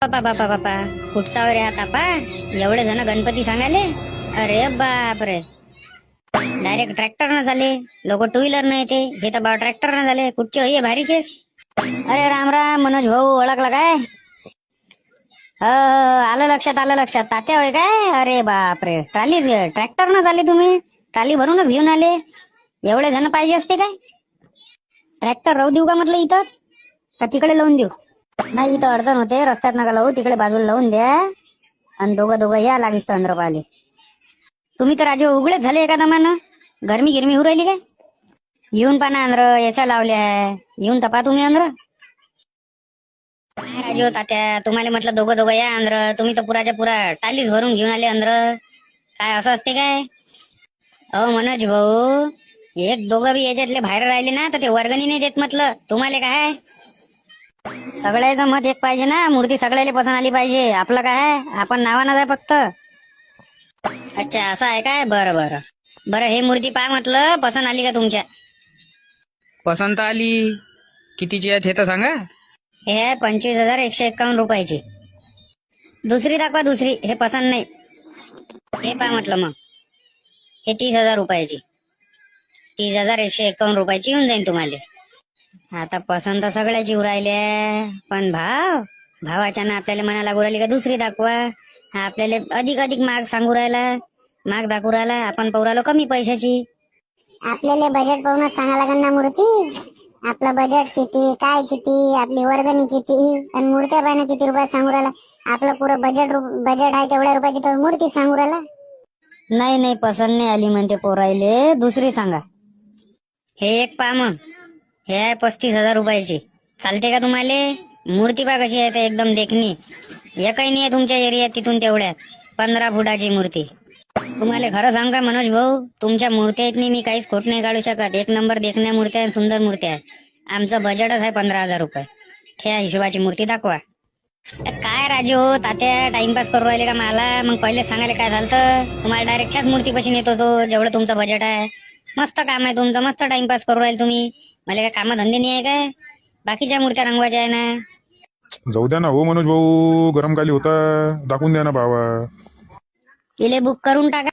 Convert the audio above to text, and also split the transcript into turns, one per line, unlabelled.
बापा बापा बापा कुठचा रे हा तापा. एवढे जण गणपती सांगाले. अरे बाप रे, डायरेक्ट ट्रॅक्टर न झाले लोक. टू व्हीलर न येते, हे तर बा ट्रॅक्टर न झाले. कुठचे हे भारी केस. अरे राम राम मनोज भाऊ, ओळखला काय? आलं लक्षात, आलं लक्षात. तात्या होय काय? अरे बाप रे, ट्राली ट्रॅक्टर न झाले तुम्ही. ट्राली भरूनच घेऊन आले. एवढे जण पाहिजे असते काय? ट्रॅक्टर राहू देऊ का म्हटलं इथंच, का तिकडे लावून देऊ? नाही, इथं अडचण होते, रस्त्यात नका लावू, तिकडे बाजूला लावून द्या. आणि दोघं या लागीस चंद्रपाली. तुम्ही तर राजे उघडेच झाले एका दमानं. गरमी गिरमी होऊ राहिली काय? येऊन पाना अंद्र याचा लावल्या. येऊन तपा तुम्ही अंद्र. काय राजू तात्या, तुम्हाला म्हटलं दोघं या अंद्र. तुम्ही तर पुराच्या पुरा टालीच भरून घेऊन आले अंद्र. काय असं असते काय? अहो मनोज भाऊ, एक दोघं बी याच्यातले बाहेर राहिले ना तर ते वर्गणी नाही देत म्हटलं. तुम्हाला काय सगळ्याचं मत एक पाहिजे ना. मूर्ती सगळ्याला पसंत आली पाहिजे. आपलं काय, आपण नावानं आहे फक्त. अच्छा असं आहे काय? बरं बरं बरं, हे मूर्ती पहा म्हटलं, पसंत आली का तुमच्या?
पसंत आली. कितीची आहेत हे तर सांगा.
हे आहे 25,151 रुपयाची. दुसरी दाखवा, दुसरी. हे पसंत नाही. हे पहा म्हटलं मग, हे 30,000 रुपयाची. 30,151 रुपयाची येऊन जाईल तुम्हाला. आता पसंत सगळ्याची उरायले, पण भावाच्या ना आपल्याला मना लागू राहिली का दुसरी दाखवा. हा आपल्याला अधिक अधिक माग सांगू राहिला, माग दाखवू राहिला. आपण पाहू राहिलो कमी पैशाची.
आपल्याला बजेट पाहूनच सांगा लागेल ना मूर्ती. आपलं बजेट किती, काय किती, आपली वर्गणी किती, आणि मूर्त्या पाहिजे किती रुपयात सांगू राहिला. आपलं पुरं बजेट आहे तेवढ्या रुपयाची तर मूर्ती सांगू राहिला.
नाही पसंत नाही आली म्हणते पोरायले, दुसरी सांगा. हे एक पहा मग, हे आहे 35,000 रुपयाची. चालते का तुम्हाला? मूर्ती पहा कशी आहे, एकदम देखणी. एकही नाही आहे तुमच्या एरियात तिथून तेवढ्यात. 15 फुटाची मूर्ती. तुम्हाला खरं सांग का मनोज भाऊ, तुमच्या मूर्त्या आहेत नाही, मी काहीच खोट नाही काढू शकत. एक नंबर देखण्या मूर्त्या आहे, सुंदर मूर्त्या आहे. आमचं बजेटच आहे 15,000 रुपये. त्या हिशोबाची मूर्ती दाखवा. काय राजू तात्या, टाइमपास करू राहिले का मला? मग पहिले सांगायला काय झालं? तुम्हाला डायरेक्ट त्याच मूर्तीपाशी नेत होतो जेवढं तुमचं बजेट आहे. मस्त काम आहे तुमचं, मस्त टाइमपास करू राहिले तुम्ही. मला काय काम धंदे नाही आहे काय? बाकीच्या मूर्त्या रंगवायच्या आहे ना.
जाऊ द्या ना हो मनोज भाऊ, गरम खाली होता, दाखवून द्या ना भावा.
इले बुक करून टाका.